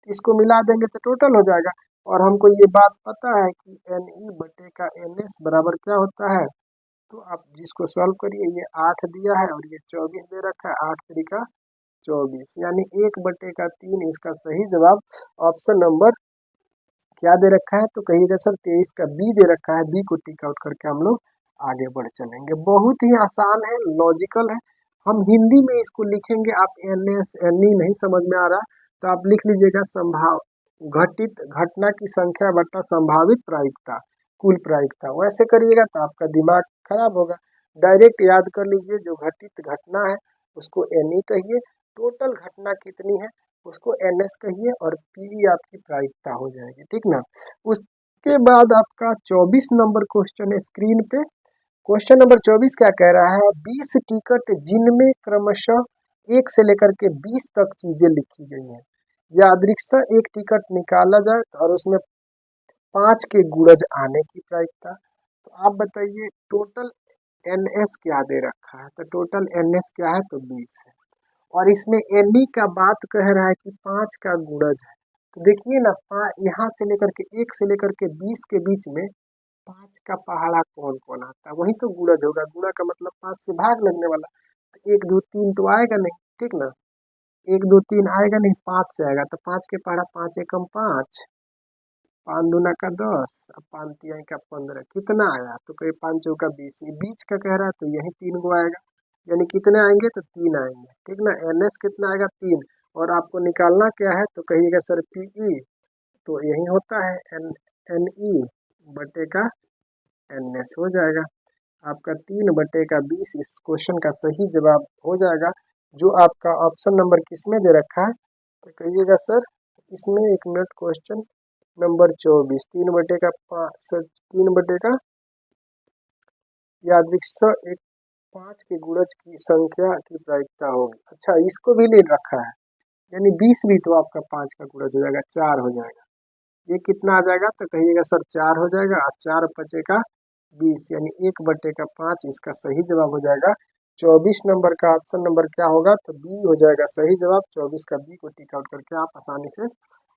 इसको मिला देंगे तो टोटल हो जाएगा। और हमको ये बात पता है कि एन ई बटे का एन एस बराबर क्या होता है, तो आप जिसको सॉल्व करिए, ये 8 दिया है और ये 24 दे रखा है, 8 तरीका 24, यानी 1/3 इसका सही जवाब ऑप्शन नंबर क्या दे रखा है, तो कहिएगा सर 23 का बी दे रखा है। बी को टिक आउट करके हम लोग आगे बढ़ चलेंगे। बहुत ही आसान है, लॉजिकल है। हम हिंदी में इसको लिखेंगे। आप एन एस एन ई नहीं समझ में आ रहा तो आप लिख लीजिएगा घटित घटना की संख्या बटा संभावित प्रायिकता, कुल प्रायिकता। वैसे करिएगा तो आपका दिमाग खराब होगा। डायरेक्ट याद कर लीजिए, जो घटित घटना है उसको एन ई कहिए, टोटल घटना कितनी है उसको एन एस कहिए, और पी आपकी प्रायिकता हो जाएगी, ठीक ना। उसके बाद आपका 24 नंबर क्वेश्चन है स्क्रीन पे। क्वेश्चन नंबर 24 क्या कह रहा है, 20 टिकट जिनमें क्रमशः 1 से लेकर के 20 तक चीजें लिखी गई हैं, यादृच्छिक एक टिकट निकाला जाए और उसमें 5 के गुणज आने की प्रायिकता। तो आप बताइए टोटल एन एस क्या दे रखा है, तो टोटल एन एस क्या है, तो 20 है। और इसमें एन ई का बात कह रहा है कि 5 का गुणज है। तो देखिए ना, यहाँ से लेकर के 1 से लेकर के 20 के बीच में 5 का पहाड़ा कौन कौन आता है, वही तो गुणज होगा। गुणा का मतलब 5 से भाग लगने वाला। तो 1 2 3 तो आएगा नहीं, ठीक ना। 1 2 3 आएगा नहीं, 5 से आएगा। तो 5 के पहाड़ा 5 एकम 5, 5 दूना का 10, अब 5 तिहाई का 15, कितना आया, तो कहीं 5 चौका 20। ये बीच का कह रहा है तो यही 3 गो आएगा, यानी कितने आएंगे, तो 3 आएंगे, ठीक ना। एन एस कितना आएगा, 3। और आपको निकालना क्या है, तो कहिएगा सर पीई, तो यही होता है एन एन ई बटे का एन एस हो जाएगा। आपका 3/20 इस क्वेश्चन का सही जवाब हो जाएगा। जो आपका ऑप्शन नंबर किसमें दे रखा है, तो कहिएगा सर इसमें 1 मिनट, क्वेश्चन नंबर 24, 3/5 3/का यादृच्छिक एक 5 के गुणज की संख्या की प्रायिकता होगी। अच्छा, इसको भी ले रखा है, यानी 20 भी तो आपका 5 का गुणज हो जाएगा, 4 हो जाएगा। ये कितना आ जाएगा, तो कहिएगा सर 4 हो जाएगा, और 4×5 यानी 1/5 इसका सही जवाब हो जाएगा। 24 नंबर का ऑप्शन नंबर क्या होगा, तो बी हो जाएगा सही जवाब। 24 का बी को टिक आउट करके आप आसानी से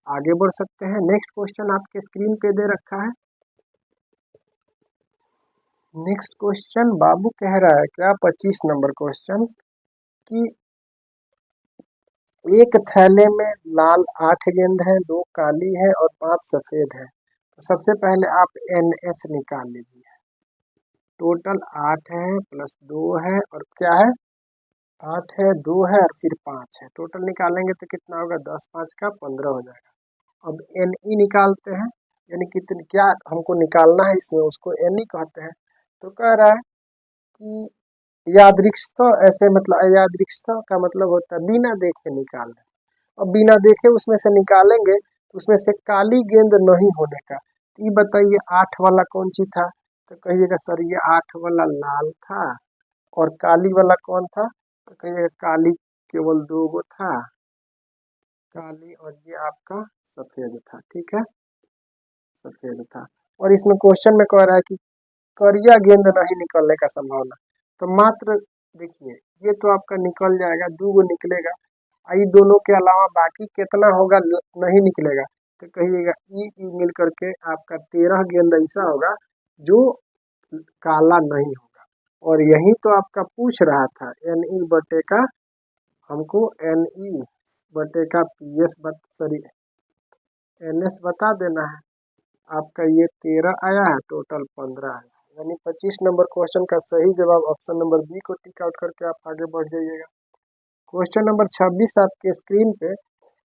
आगे बढ़ सकते हैं। नेक्स्ट क्वेश्चन आपके स्क्रीन पे दे रखा है। नेक्स्ट क्वेश्चन बाबू कह रहा है क्या, 25 नंबर क्वेश्चन, कि एक थैले में लाल 8 गेंद है, 2 काली है और 5 सफेद है। तो सबसे पहले आप NS निकाल लीजिए। टोटल 8 है प्लस 2 है और क्या है, 8 है, 2 है और फिर 5 है। टोटल निकालेंगे तो कितना होगा, 10 5 का 15 हो जाएगा। अब NE निकालते हैं, यानी कितने क्या हमको निकालना है इसमें, उसको NE कहते हैं। तो कह रहा है कि यादृच्छिक, ऐसे मतलब अयादृच्छिक का मतलब होता है बिना देखे निकालना। अब बिना देखे उसमें से निकालेंगे तो उसमें से काली गेंद नहीं होने का। तो ये बताइए 8 वाला कौन सी था, तो कहिएगा सर ये 8 वाला लाल था। और काली वाला कौन था, तो कहिएगा काली केवल 2 गो था, काली, और ये आपका सफेद था। ठीक है, सफेद था। और इसमें क्वेश्चन में कह रहा है कि करिया गेंद नहीं निकलने का संभावना, तो मात्र देखिए ये तो आपका निकल जाएगा, 2 गो निकलेगा। आई दोनों के अलावा बाकी कितना होगा, नहीं निकलेगा। तो कहिएगा ई मिल करके आपका 13 गेंद ऐसा होगा जो काला नहीं होगा। और यही तो आपका पूछ रहा था, NE/का, हमको NE/का PS सॉरी NS बता देना है। आपका ये 13 आया है, टोटल 15 है, यानी 25 नंबर क्वेश्चन का सही जवाब ऑप्शन नंबर बी को टिक आउट करके आप आगे बढ़ जाइएगा। क्वेश्चन नंबर 26 आपके स्क्रीन पे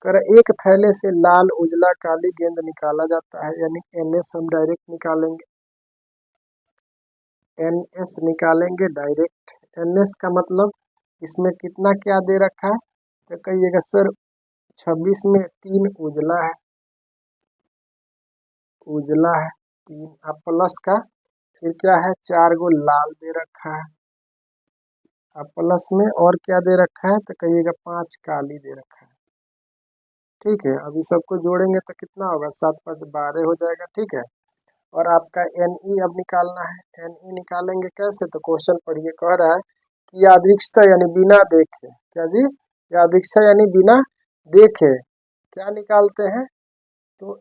कर, एक थैले से लाल उजला काली गेंद निकाला जाता है, यानी NS हम डायरेक्ट निकालेंगे, NS निकालेंगे डायरेक्ट। NS का मतलब इसमें कितना क्या दे रखा है, तो कहिएगा सर 26 में 3 उजला है, उजला है 3, अब प्लस का फिर क्या है 4 गो लाल दे रखा है, अब प्लस में और क्या दे रखा है, तो कहिएगा 5 काली दे रखा है। ठीक है, अभी सबको जोड़ेंगे तो कितना होगा, 7 5 12 हो जाएगा। ठीक है, और आपका NE अब निकालना है। NE निकालेंगे कैसे, तो क्वेश्चन पढ़िए, कह रहा है कि यादृच्छिक यानी बिना देखे, क्या जी, यादृच्छिक यानी बिना देखे क्या निकालते हैं, तो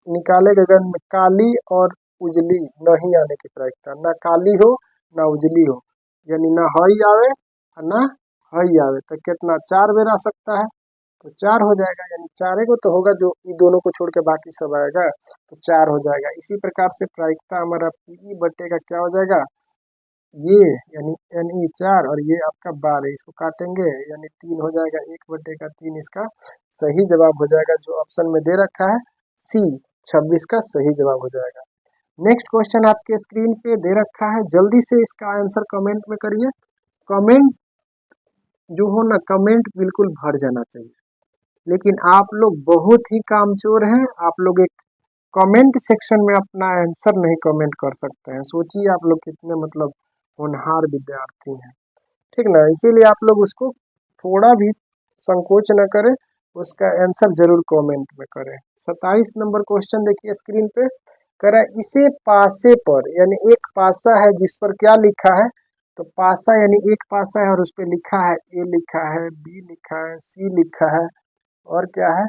निकाले गगन में काली और उजली नहीं आने की प्रायिकता, ना काली हो ना उजली हो, यानी ना हई आवे और ना हई आवे, तो कितना 4 बेर आ सकता है, तो 4 हो जाएगा, यानी 4 को तो होगा, जो इन दोनों को छोड़ के बाकी सब आएगा, तो 4 हो जाएगा। इसी प्रकार से प्रायिकता हमारा PE/का क्या हो जाएगा, ये यानी NE 4 और ये आपका 12, इसको काटेंगे यानी 3 हो जाएगा, 1/3 इसका सही जवाब हो जाएगा, जो ऑप्शन में दे रखा है सी, 26 का सही जवाब हो जाएगा। नेक्स्ट क्वेश्चन आपके स्क्रीन पे दे रखा है, जल्दी से इसका आंसर कमेंट में करिए। कमेंट जो हो ना, कमेंट बिल्कुल भर जाना चाहिए, लेकिन आप लोग बहुत ही कामचोर हैं। आप लोग एक कमेंट सेक्शन में अपना आंसर नहीं कमेंट कर सकते हैं, सोचिए आप लोग कितने मतलब होनहार विद्यार्थी हैं। ठीक ना, इसीलिए आप लोग उसको थोड़ा भी संकोच न करें, उसका आंसर जरूर कमेंट में करें। 27 नंबर क्वेश्चन देखिए स्क्रीन पे, करा इसे पासे पर, यानी एक पासा है जिस पर क्या लिखा है, तो पासा यानी एक पासा है और उस पर लिखा है A लिखा है, B लिखा है, C लिखा है और क्या है,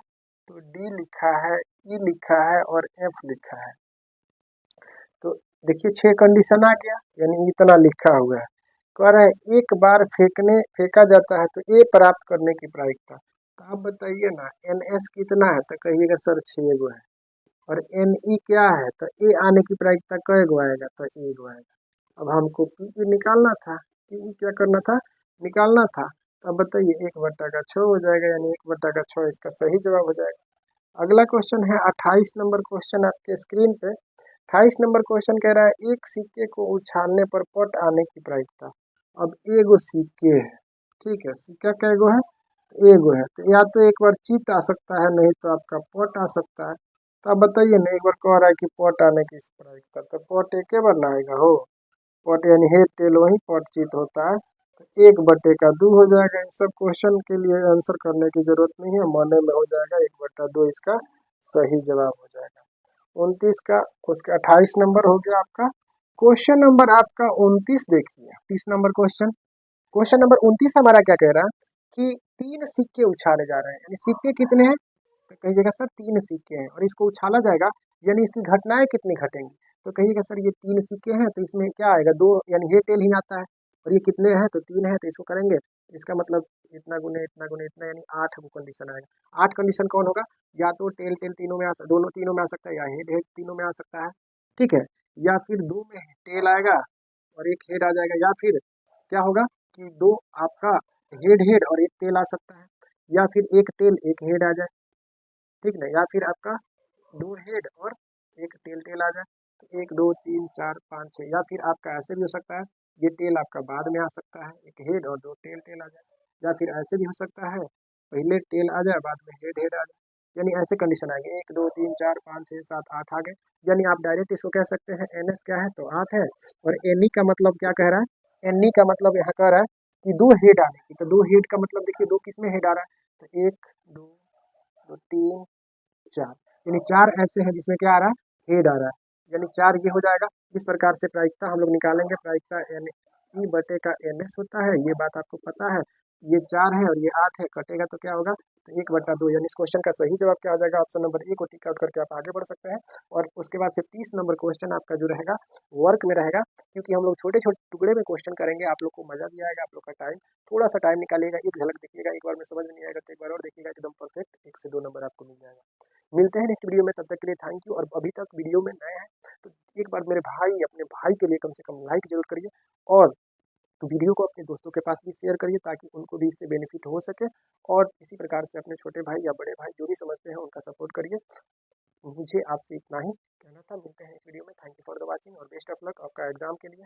तो D लिखा है, E लिखा है और F लिखा है। तो देखिए 6 कंडीशन आ गया, यानी इतना लिखा हुआ है। कह रहा है एक बार फेंका जाता है तो A प्राप्त करने की प्रायिकता, तो आप बताइए ना NS कितना है, तो कहिएगा सर 6 गो है। और NE क्या है, तो A आने की प्रायिकता कै गो आएगा, तो 1 गो आएगा। अब हमको PE निकालना था, PE क्या करना था, निकालना था। तो अब बताइए 1/6 हो जाएगा, यानी 1/6 इसका सही जवाब हो जाएगा। अगला क्वेश्चन है 28 नंबर क्वेश्चन आपके स्क्रीन पे। 28 नंबर क्वेश्चन कह रहा है एक सिक्के को उछालने पर पट आने की प्रायिकता। अब एगो सिक्के है, ठीक है, सिक्का कैगो है, एगो है, तो या तो एक बार चीत आ सकता है, नहीं तो आपका पट आ सकता है। तो अब बताइए ना, एक बार कह रहा है कि पट आने की प्रायिकता, तो पट एक बार ना आएगा हो, पट यानी हेड टेल वही पट चीत होता है, तो 1/2 हो जाएगा। इन सब क्वेश्चन के लिए आंसर करने की जरूरत नहीं है, मने में हो जाएगा, 1/2 इसका सही जवाब हो जाएगा। 29 का, उसका 28 नंबर हो गया आपका। क्वेश्चन नंबर आपका 29 देखिए, 30 नंबर क्वेश्चन। क्वेश्चन नंबर 29 हमारा क्या कह रहा है कि 3 सिक्के उछाले जा रहे हैं, यानी सिक्के कितने हैं, तो कहिएगा सर 3 सिक्के हैं, और इसको उछाला जाएगा, यानी इसकी घटनाएं कितनी घटेंगी, तो कहिएगा सर ये 3 सिक्के हैं, तो इसमें क्या आएगा, 2 यानी ये टेल ही आता है, और ये कितने हैं, तो 3 है, तो इसको करेंगे, इसका मतलब इतना गुने इतना गुने इतना, यानी 8 को कंडीशन आएगा। 8 कंडीशन कौन होगा, या तो टेल टेल तीनों में दोनों तीनों में आ सकता है, या हेड हेड तीनों में आ सकता है, ठीक है, या फिर 2 में टेल आएगा और एक हेड आ जाएगा, या फिर क्या होगा कि 2 आपका हेड हेड और एक टेल आ सकता है, या फिर एक टेल एक हेड आ जाए, ठीक ना, या फिर आपका 2 हेड और एक टेल टेल आ जाए, तो 1 2 3 4 5 6, या फिर आपका ऐसे भी हो सकता है, ये टेल आपका बाद में आ सकता है, एक हेड और 2 टेल टेल आ जाए, या फिर ऐसे भी हो सकता है, पहले टेल आ जाए बाद में हेड हेड आ जाए, यानी ऐसे कंडीशन आएंगे 1 2 3 4 5 6 7 8 आ गए, यानी आप डायरेक्ट इसको कह सकते हैं एनएस क्या है, तो 8 है, और एनई का मतलब क्या कह रहा है, एनई का मतलब यहाँ कह रहा है कि 2 हेड आने की, तो 2 हेड का मतलब देखिए 2 किस में हेड आ रहा है, तो 1 2 2 3 4, यानी 4 ऐसे हैं जिसमें क्या आ रहा है, हेड आ रहा है, यानी 4 ये हो जाएगा। इस प्रकार से प्रायिकता हम लोग निकालेंगे, प्रायिकता एन ई बटे का एन एस होता है, ये बात आपको पता है, ये 4 है और ये 8 है, कटेगा तो क्या होगा, तो 1/2, यानी इस क्वेश्चन का सही जवाब क्या हो जाएगा, ऑप्शन नंबर ए को टिक आउट करके आप आगे बढ़ सकते हैं। और उसके बाद से 30 नंबर क्वेश्चन आपका जो रहेगा वर्क में रहेगा, क्योंकि हम लोग छोटे छोटे टुकड़े में क्वेश्चन करेंगे, आप लोग को मजा भी आएगा, आप लोग का टाइम थोड़ा सा टाइम निकालिएगा, एक झलक देखिएगा, एक बार में समझ में नहीं आएगा तो एक बार और देखिएगा, एकदम परफेक्ट 1 से 2 नंबर आपको मिल जाएगा। मिलते हैं नेक्स्ट वीडियो में, तब तक के लिए थैंक यू। और अभी तक वीडियो में नए हैं तो एक बार मेरे भाई, अपने भाई के लिए कम से कम लाइक जरूर करिए, और वीडियो को अपने दोस्तों के पास भी शेयर करिए, ताकि उनको भी इससे बेनिफिट हो सके, और इसी प्रकार से अपने छोटे भाई या बड़े भाई जो भी समझते हैं उनका सपोर्ट करिए। मुझे आपसे इतना ही कहना था, मिलते हैं इस वीडियो में, thank you for the watching और बेस्ट ऑफ लक आपका एग्जाम के लिए।